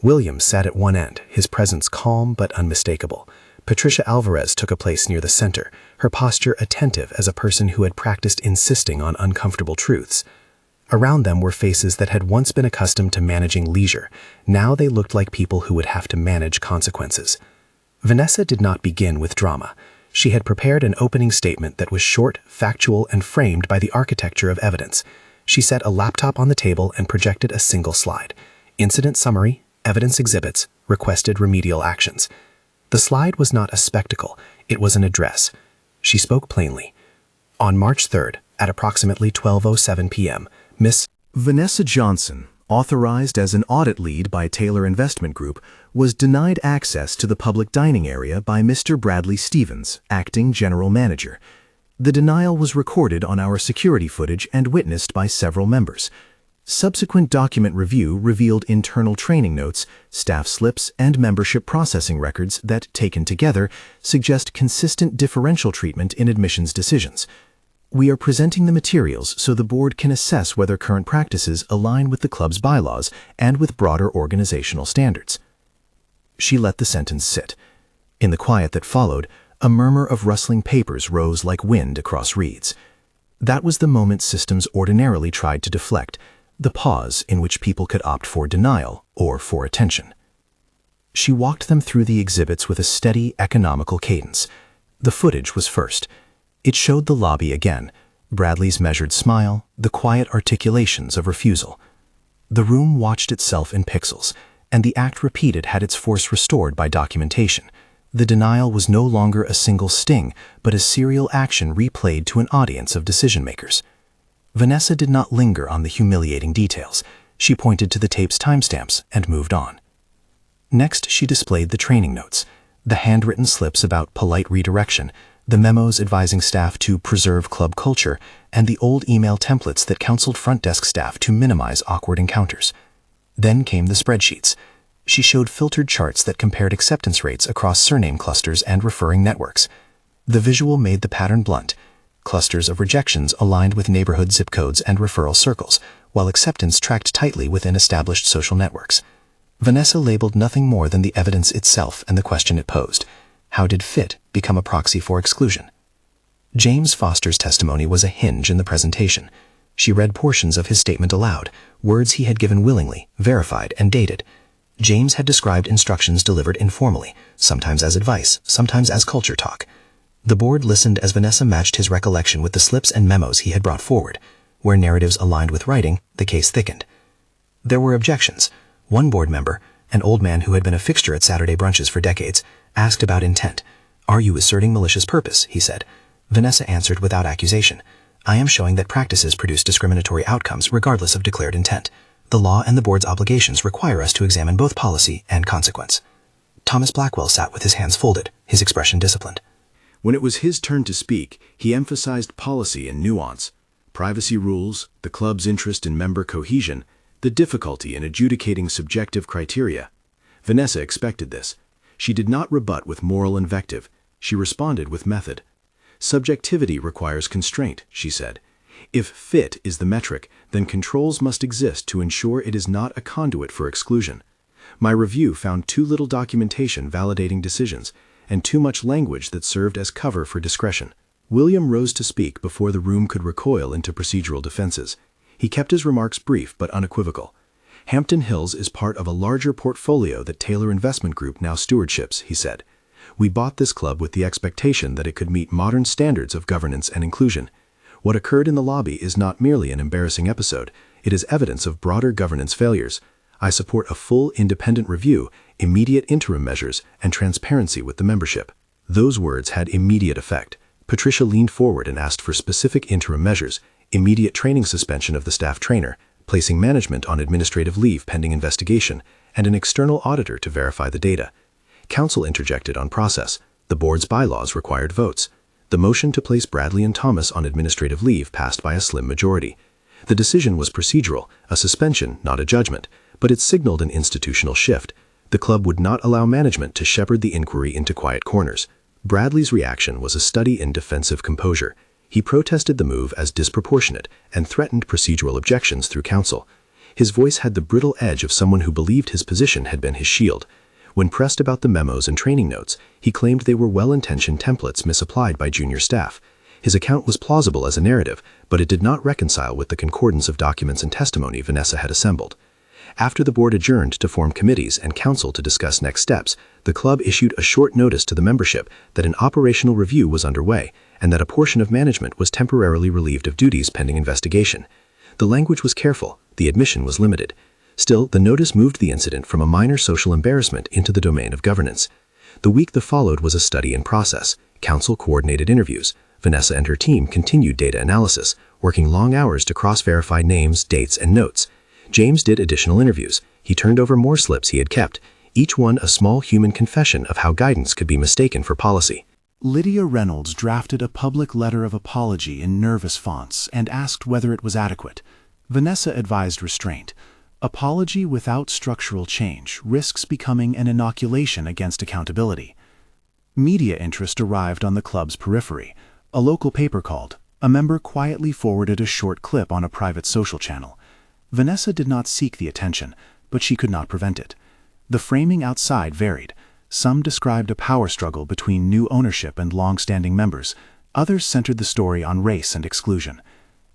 William sat at one end, his presence calm but unmistakable. Patricia Alvarez took a place near the center, her posture attentive as a person who had practiced insisting on uncomfortable truths. Around them were faces that had once been accustomed to managing leisure. Now they looked like people who would have to manage consequences. Vanessa did not begin with drama. She had prepared an opening statement that was short, factual, and framed by the architecture of evidence. She set a laptop on the table and projected a single slide: incident summary, evidence exhibits, requested remedial actions. The slide was not a spectacle, it was an address. She spoke plainly. On March 3rd, at approximately 12:07 p.m., Miss Vanessa Johnson, authorized as an audit lead by Taylor Investment Group, was denied access to the public dining area by Mr. Bradley Stevens, acting general manager. The denial was recorded on our security footage and witnessed by several members. Subsequent document review revealed internal training notes, staff slips, and membership processing records that, taken together, suggest consistent differential treatment in admissions decisions. We are presenting the materials so the board can assess whether current practices align with the club's bylaws and with broader organizational standards. She let the sentence sit. In the quiet that followed, a murmur of rustling papers rose like wind across reeds. That was the moment systems ordinarily tried to deflect, the pause in which people could opt for denial or for attention. She walked them through the exhibits with a steady, economical cadence. The footage was first. It showed the lobby again, Bradley's measured smile, the quiet articulations of refusal. The room watched itself in pixels, and the act repeated had its force restored by documentation. The denial was no longer a single sting, but a serial action replayed to an audience of decision-makers. Vanessa did not linger on the humiliating details. She pointed to the tape's timestamps and moved on. Next, she displayed the training notes, the handwritten slips about polite redirection, the memos advising staff to preserve club culture, and the old email templates that counseled front desk staff to minimize awkward encounters. Then came the spreadsheets. She showed filtered charts that compared acceptance rates across surname clusters and referring networks. The visual made the pattern blunt. Clusters of rejections aligned with neighborhood zip codes and referral circles, while acceptance tracked tightly within established social networks. Vanessa labeled nothing more than the evidence itself and the question it posed. How did fit become a proxy for exclusion? James Foster's testimony was a hinge in the presentation. She read portions of his statement aloud, words he had given willingly, verified, and dated. James had described instructions delivered informally, sometimes as advice, sometimes as culture talk. The board listened as Vanessa matched his recollection with the slips and memos he had brought forward. Where narratives aligned with writing, the case thickened. There were objections. One board member, an old man who had been a fixture at Saturday brunches for decades, asked about intent. "Are you asserting malicious purpose?" he said. Vanessa answered without accusation. "I am showing that practices produce discriminatory outcomes regardless of declared intent. The law and the board's obligations require us to examine both policy and consequence." Thomas Blackwell sat with his hands folded, his expression disciplined. When it was his turn to speak, he emphasized policy and nuance, privacy rules, the club's interest in member cohesion, the difficulty in adjudicating subjective criteria. Vanessa expected this. She did not rebut with moral invective. She responded with method. "Subjectivity requires constraint," she said. "If fit is the metric, then controls must exist to ensure it is not a conduit for exclusion. My review found too little documentation validating decisions, and too much language that served as cover for discretion." William rose to speak before the room could recoil into procedural defenses. He kept his remarks brief but unequivocal. "Hampton Hills is part of a larger portfolio that Taylor Investment Group now stewardships," he said. "We bought this club with the expectation that it could meet modern standards of governance and inclusion. What occurred in the lobby is not merely an embarrassing episode, it is evidence of broader governance failures. I support a full independent review, immediate interim measures, and transparency with the membership." Those words had immediate effect. Patricia leaned forward and asked for specific interim measures, immediate training suspension of the staff trainer, placing management on administrative leave pending investigation, and an external auditor to verify the data. Council interjected on process. The board's bylaws required votes. The motion to place Bradley and Thomas on administrative leave passed by a slim majority. The decision was procedural, a suspension, not a judgment, but it signaled an institutional shift. The club would not allow management to shepherd the inquiry into quiet corners. Bradley's reaction was a study in defensive composure. He protested the move as disproportionate and threatened procedural objections through counsel. His voice had the brittle edge of someone who believed his position had been his shield. When pressed about the memos and training notes, he claimed they were well-intentioned templates misapplied by junior staff. His account was plausible as a narrative, but it did not reconcile with the concordance of documents and testimony Vanessa had assembled. After the board adjourned to form committees and council to discuss next steps, the club issued a short notice to the membership that an operational review was underway and that a portion of management was temporarily relieved of duties pending investigation. The language was careful, the admission was limited. Still, the notice moved the incident from a minor social embarrassment into the domain of governance. The week that followed was a study in process. Council coordinated interviews. Vanessa and her team continued data analysis, working long hours to cross-verify names, dates, and notes. James did additional interviews. He turned over more slips he had kept, each one a small human confession of how guidance could be mistaken for policy. Lydia Reynolds drafted a public letter of apology in nervous fonts and asked whether it was adequate. Vanessa advised restraint. Apology without structural change risks becoming an inoculation against accountability. Media interest arrived on the club's periphery. A local paper called A member quietly forwarded a short clip on a private social channel. Vanessa did not seek the attention, but she could not prevent it. The framing outside varied. Some described a power struggle between new ownership and long-standing members. Others centered the story on race and exclusion.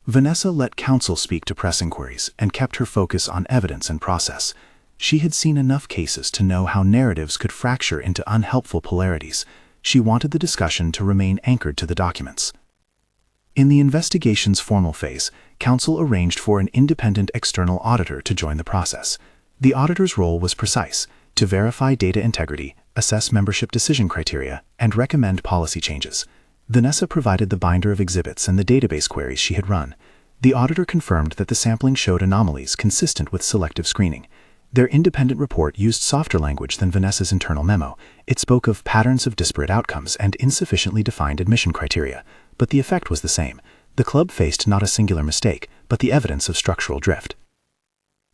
Vanessa let counsel speak to press inquiries and kept her focus on evidence and process. She had seen enough cases to know how narratives could fracture into unhelpful polarities. She wanted the discussion to remain anchored to the documents. In the investigation's formal phase, counsel arranged for an independent external auditor to join the process. The auditor's role was precise: to verify data integrity, assess membership decision criteria, and recommend policy changes. Vanessa provided the binder of exhibits and the database queries she had run. The auditor confirmed that the sampling showed anomalies consistent with selective screening. Their independent report used softer language than Vanessa's internal memo. It spoke of patterns of disparate outcomes and insufficiently defined admission criteria. But the effect was the same. The club faced not a singular mistake, but the evidence of structural drift.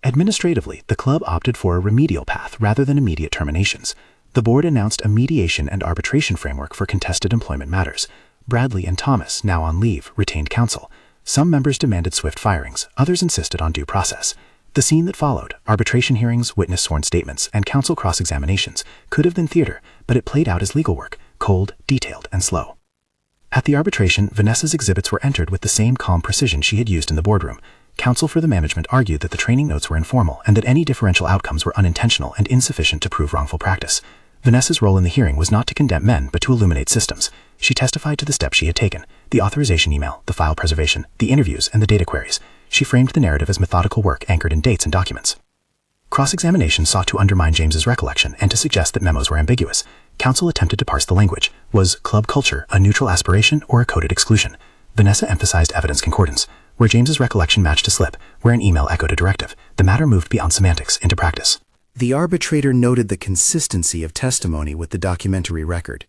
Administratively, the club opted for a remedial path rather than immediate terminations. The board announced a mediation and arbitration framework for contested employment matters. Bradley and Thomas, now on leave, retained counsel. Some members demanded swift firings, others insisted on due process. The scene that followed, arbitration hearings, witness sworn statements, and counsel cross-examinations, could have been theater, but it played out as legal work, cold, detailed, and slow. At the arbitration, Vanessa's exhibits were entered with the same calm precision she had used in the boardroom. Counsel for the management argued that the training notes were informal and that any differential outcomes were unintentional and insufficient to prove wrongful practice. Vanessa's role in the hearing was not to condemn men, but to illuminate systems. She testified to the steps she had taken: the authorization email, the file preservation, the interviews, and the data queries. She framed the narrative as methodical work anchored in dates and documents. Cross-examination sought to undermine James's recollection and to suggest that memos were ambiguous. Counsel attempted to parse the language. Was club culture a neutral aspiration or a coded exclusion? Vanessa emphasized evidence concordance. Where James's recollection matched a slip, where an email echoed a directive, the matter moved beyond semantics into practice. The arbitrator noted the consistency of testimony with the documentary record.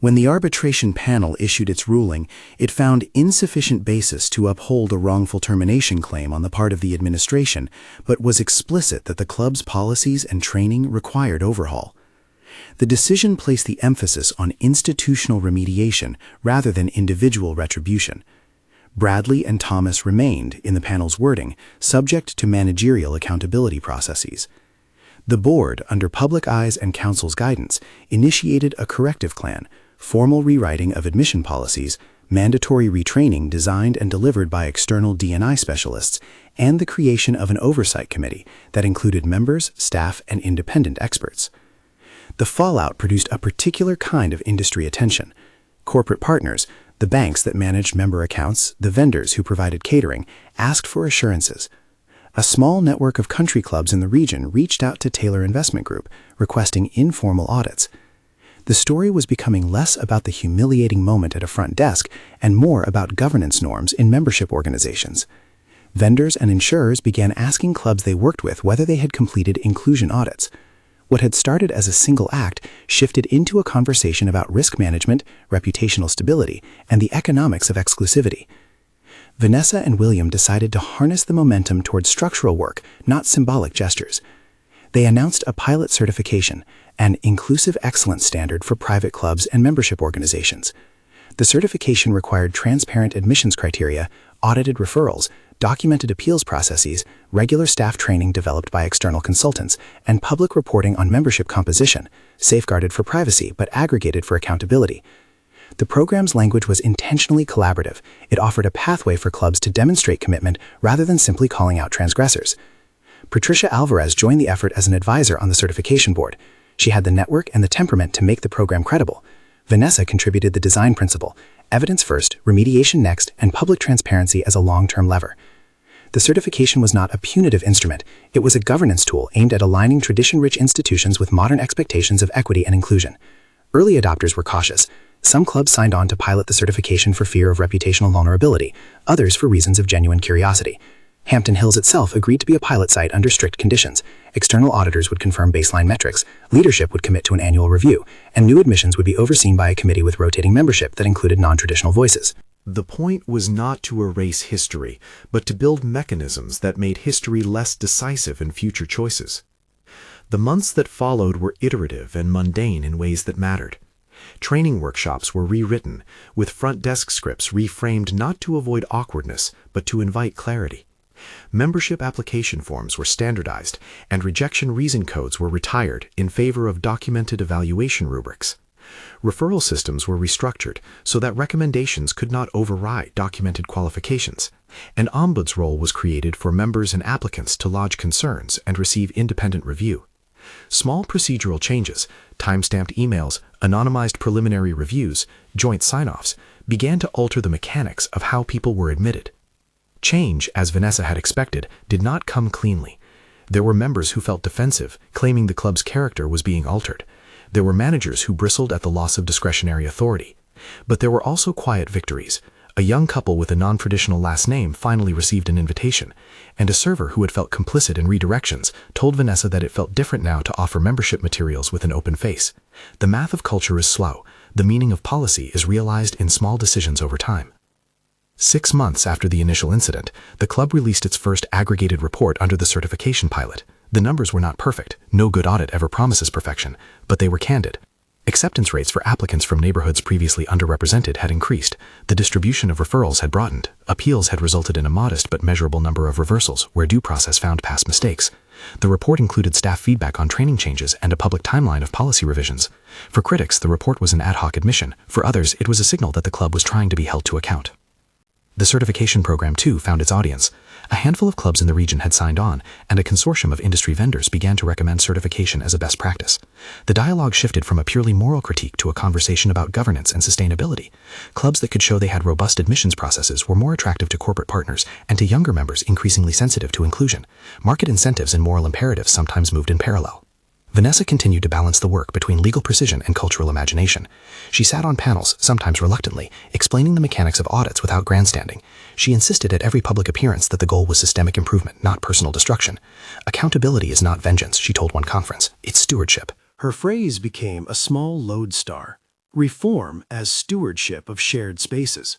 When the arbitration panel issued its ruling, it found insufficient basis to uphold a wrongful termination claim on the part of the administration, but was explicit that the club's policies and training required overhaul. The decision placed the emphasis on institutional remediation rather than individual retribution. Bradley and Thomas remained, in the panel's wording, subject to managerial accountability processes. The board, under public eyes and counsel's guidance, initiated a corrective plan, formal rewriting of admission policies, mandatory retraining designed and delivered by external D&I specialists, and the creation of an oversight committee that included members, staff, and independent experts. The fallout produced a particular kind of industry attention. Corporate partners, the banks that managed member accounts, the vendors who provided catering, asked for assurances. A small network of country clubs in the region reached out to Taylor Investment Group, requesting informal audits. The story was becoming less about the humiliating moment at a front desk and more about governance norms in membership organizations. Vendors and insurers began asking clubs they worked with whether they had completed inclusion audits. What had started as a single act shifted into a conversation about risk management, reputational stability, and the economics of exclusivity. Vanessa and William decided to harness the momentum toward structural work, not symbolic gestures. They announced a pilot certification, an inclusive excellence standard for private clubs and membership organizations. The certification required transparent admissions criteria, audited referrals, documented appeals processes, regular staff training developed by external consultants, and public reporting on membership composition, safeguarded for privacy but aggregated for accountability. The program's language was intentionally collaborative. It offered a pathway for clubs to demonstrate commitment rather than simply calling out transgressors. Patricia Alvarez joined the effort as an advisor on the certification board. She had the network and the temperament to make the program credible. Vanessa contributed the design principle: evidence first, remediation next, and public transparency as a long-term lever. The certification was not a punitive instrument. It was a governance tool aimed at aligning tradition-rich institutions with modern expectations of equity and inclusion. Early adopters were cautious. Some clubs signed on to pilot the certification for fear of reputational vulnerability, others for reasons of genuine curiosity. Hampton Hills itself agreed to be a pilot site under strict conditions. External auditors would confirm baseline metrics, leadership would commit to an annual review, and new admissions would be overseen by a committee with rotating membership that included non-traditional voices. The point was not to erase history, but to build mechanisms that made history less decisive in future choices. The months that followed were iterative and mundane in ways that mattered. Training workshops were rewritten, with front desk scripts reframed not to avoid awkwardness, but to invite clarity. Membership application forms were standardized, and rejection reason codes were retired in favor of documented evaluation rubrics. Referral systems were restructured so that recommendations could not override documented qualifications. An ombuds role was created for members and applicants to lodge concerns and receive independent review. Small procedural changes, time-stamped emails, anonymized preliminary reviews, joint sign-offs, began to alter the mechanics of how people were admitted. Change, as Vanessa had expected, did not come cleanly. There were members who felt defensive, claiming the club's character was being altered. There were managers who bristled at the loss of discretionary authority. But there were also quiet victories. A young couple with a non-traditional last name finally received an invitation, and a server who had felt complicit in redirections told Vanessa that it felt different now to offer membership materials with an open face. The math of culture is slow. The meaning of policy is realized in small decisions over time. 6 months after the initial incident, the club released its first aggregated report under the certification pilot. The numbers were not perfect. No good audit ever promises perfection, but they were candid. Acceptance rates for applicants from neighborhoods previously underrepresented had increased. The distribution of referrals had broadened. Appeals had resulted in a modest but measurable number of reversals where due process found past mistakes. The report included staff feedback on training changes and a public timeline of policy revisions. For critics, the report was an ad hoc admission. For others, it was a signal that the club was trying to be held to account. The certification program, too, found its audience. A handful of clubs in the region had signed on, and a consortium of industry vendors began to recommend certification as a best practice. The dialogue shifted from a purely moral critique to a conversation about governance and sustainability. Clubs that could show they had robust admissions processes were more attractive to corporate partners and to younger members increasingly sensitive to inclusion. Market incentives and moral imperatives sometimes moved in parallel. Vanessa continued to balance the work between legal precision and cultural imagination. She sat on panels, sometimes reluctantly, explaining the mechanics of audits without grandstanding. She insisted at every public appearance that the goal was systemic improvement, not personal destruction. Accountability is not vengeance, she told one conference. It's stewardship. Her phrase became a small lodestar: reform as stewardship of shared spaces.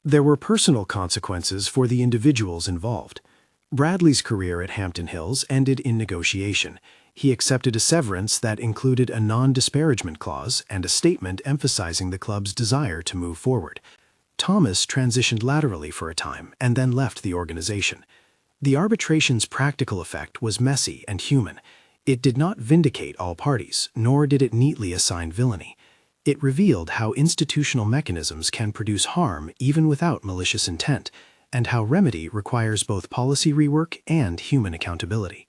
There were personal consequences for the individuals involved. Bradley's career at Hampton Hills ended in negotiation. He accepted a severance that included a non-disparagement clause and a statement emphasizing the club's desire to move forward. Thomas transitioned laterally for a time and then left the organization. The arbitration's practical effect was messy and human. It did not vindicate all parties, nor did it neatly assign villainy. It revealed how institutional mechanisms can produce harm even without malicious intent, and how remedy requires both policy rework and human accountability.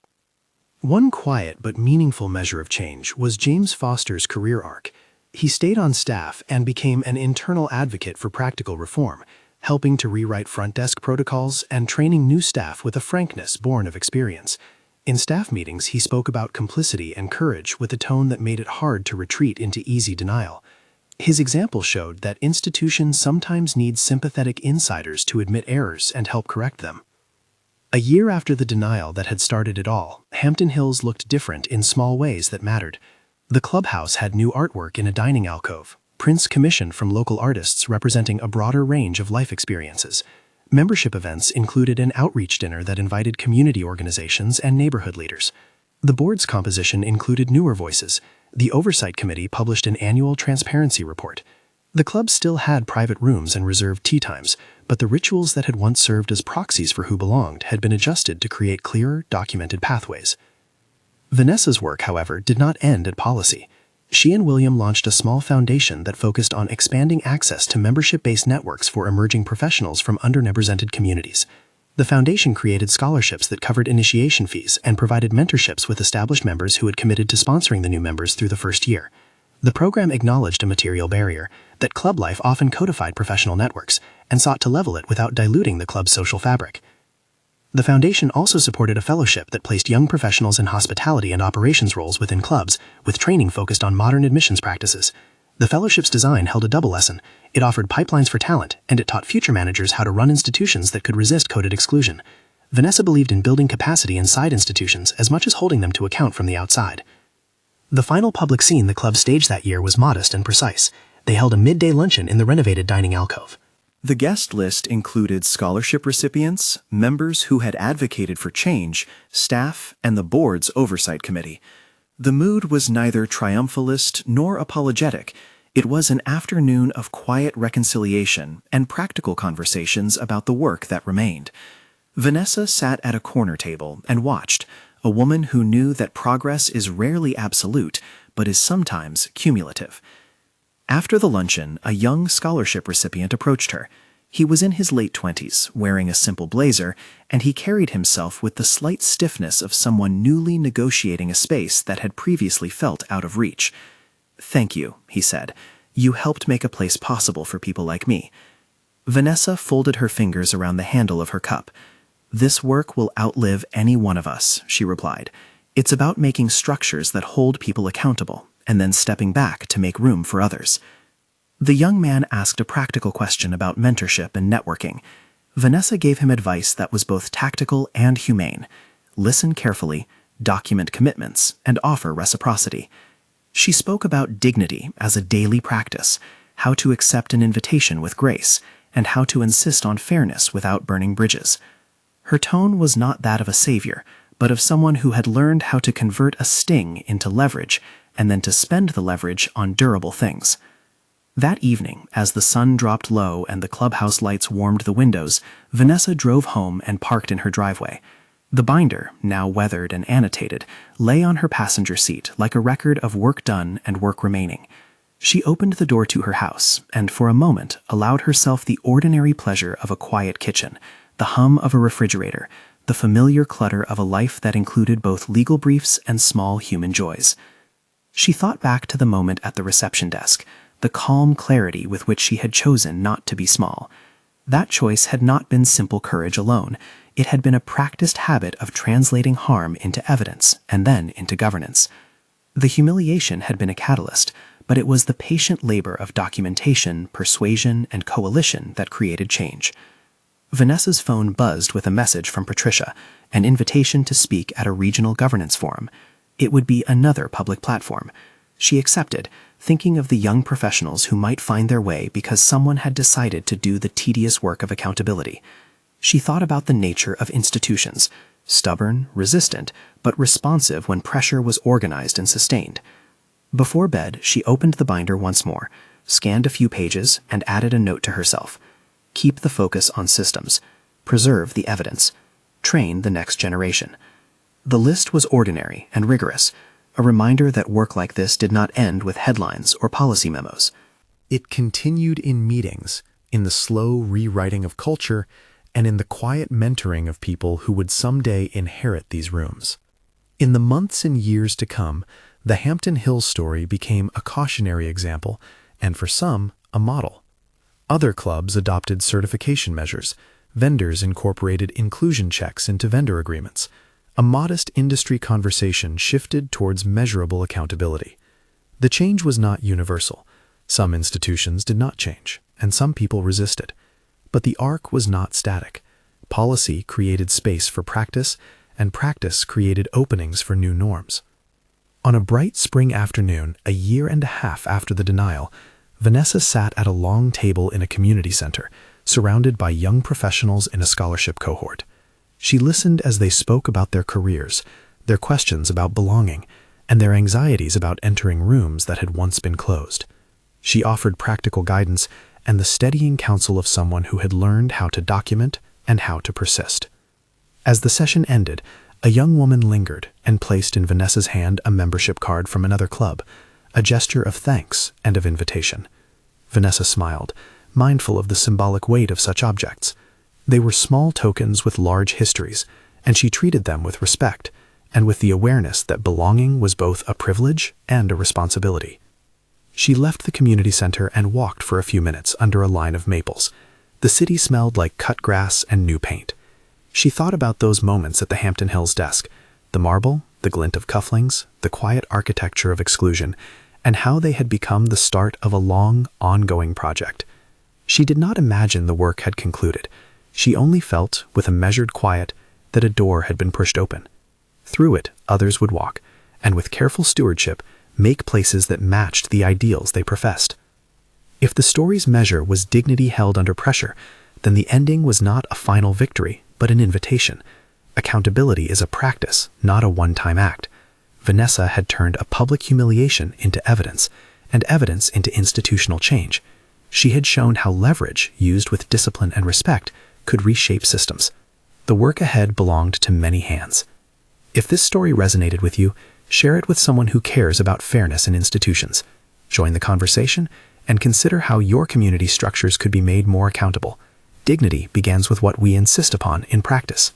One quiet but meaningful measure of change was James Foster's career arc. He stayed on staff and became an internal advocate for practical reform, helping to rewrite front desk protocols and training new staff with a frankness born of experience. In staff meetings, he spoke about complicity and courage with a tone that made it hard to retreat into easy denial. His example showed that institutions sometimes need sympathetic insiders to admit errors and help correct them. A year after the denial that had started it all, Hampton Hills looked different in small ways that mattered. The clubhouse had new artwork in a dining alcove, prints commissioned from local artists representing a broader range of life experiences. Membership events included an outreach dinner that invited community organizations and neighborhood leaders. The board's composition included newer voices. The Oversight Committee published an annual transparency report. The club still had private rooms and reserved tea times, but the rituals that had once served as proxies for who belonged had been adjusted to create clearer, documented pathways. Vanessa's work, however, did not end at policy. She and William launched a small foundation that focused on expanding access to membership-based networks for emerging professionals from underrepresented communities. The foundation created scholarships that covered initiation fees and provided mentorships with established members who had committed to sponsoring the new members through the first year. The program acknowledged a material barrier, that club life often codified professional networks, and sought to level it without diluting the club's social fabric. The foundation also supported a fellowship that placed young professionals in hospitality and operations roles within clubs, with training focused on modern admissions practices. The fellowship's design held a double lesson. It offered pipelines for talent, and it taught future managers how to run institutions that could resist coded exclusion. Vanessa believed in building capacity inside institutions as much as holding them to account from the outside. The final public scene the club staged that year was modest and precise. They held a midday luncheon in the renovated dining alcove. The guest list included scholarship recipients, members who had advocated for change, staff, and the board's oversight committee. The mood was neither triumphalist nor apologetic. It was an afternoon of quiet reconciliation and practical conversations about the work that remained. Vanessa sat at a corner table and watched, a woman who knew that progress is rarely absolute, but is sometimes cumulative. After the luncheon, a young scholarship recipient approached her. He was in his late 20s, wearing a simple blazer, and he carried himself with the slight stiffness of someone newly negotiating a space that had previously felt out of reach. "Thank you," he said. "You helped make a place possible for people like me." Vanessa folded her fingers around the handle of her cup. "This work will outlive any one of us," she replied. "It's about making structures that hold people accountable, and then stepping back to make room for others." The young man asked a practical question about mentorship and networking. Vanessa gave him advice that was both tactical and humane. Listen carefully, document commitments, and offer reciprocity. She spoke about dignity as a daily practice, how to accept an invitation with grace, and how to insist on fairness without burning bridges. Her tone was not that of a savior, but of someone who had learned how to convert a sting into leverage, and then to spend the leverage on durable things. That evening, as the sun dropped low and the clubhouse lights warmed the windows, Vanessa drove home and parked in her driveway. The binder, now weathered and annotated, lay on her passenger seat like a record of work done and work remaining. She opened the door to her house and for a moment allowed herself the ordinary pleasure of a quiet kitchen, the hum of a refrigerator, the familiar clutter of a life that included both legal briefs and small human joys. She thought back to the moment at the reception desk, the calm clarity with which she had chosen not to be small. That choice had not been simple courage alone. It had been a practiced habit of translating harm into evidence and then into governance. The humiliation had been a catalyst, but it was the patient labor of documentation, persuasion, and coalition that created change. Vanessa's phone buzzed with a message from Patricia, an invitation to speak at a regional governance forum. It would be another public platform. She accepted, thinking of the young professionals who might find their way because someone had decided to do the tedious work of accountability. She thought about the nature of institutions, stubborn, resistant, but responsive when pressure was organized and sustained. Before bed, she opened the binder once more, scanned a few pages, and added a note to herself. Keep the focus on systems. Preserve the evidence. Train the next generation. The list was ordinary and rigorous, a reminder that work like this did not end with headlines or policy memos. It continued in meetings, in the slow rewriting of culture, and in the quiet mentoring of people who would someday inherit these rooms. In the months and years to come, the Hampton Hills story became a cautionary example, and for some, a model. Other clubs adopted certification measures. Vendors incorporated inclusion checks into vendor agreements. A modest industry conversation shifted towards measurable accountability. The change was not universal. Some institutions did not change, and some people resisted. But the arc was not static. Policy created space for practice, and practice created openings for new norms. On a bright spring afternoon, a year and a half after the denial, Vanessa sat at a long table in a community center, surrounded by young professionals in a scholarship cohort. She listened as they spoke about their careers, their questions about belonging, and their anxieties about entering rooms that had once been closed. She offered practical guidance and the steadying counsel of someone who had learned how to document and how to persist. As the session ended, a young woman lingered and placed in Vanessa's hand a membership card from another club, a gesture of thanks and of invitation. Vanessa smiled, mindful of the symbolic weight of such objects. They were small tokens with large histories, and she treated them with respect and with the awareness that belonging was both a privilege and a responsibility. She left the community center and walked for a few minutes under a line of maples. The city smelled like cut grass and new paint. She thought about those moments at the Hampton Hills desk, the marble, the glint of cufflinks, the quiet architecture of exclusion, and how they had become the start of a long, ongoing project. She did not imagine the work had concluded. She only felt, with a measured quiet, that a door had been pushed open. Through it, others would walk, and with careful stewardship, make places that matched the ideals they professed. If the story's measure was dignity held under pressure, then the ending was not a final victory, but an invitation. Accountability is a practice, not a one-time act. Vanessa had turned a public humiliation into evidence, and evidence into institutional change. She had shown how leverage, used with discipline and respect, could reshape systems. The work ahead belonged to many hands. If this story resonated with you, share it with someone who cares about fairness in institutions. Join the conversation and consider how your community structures could be made more accountable. Dignity begins with what we insist upon in practice.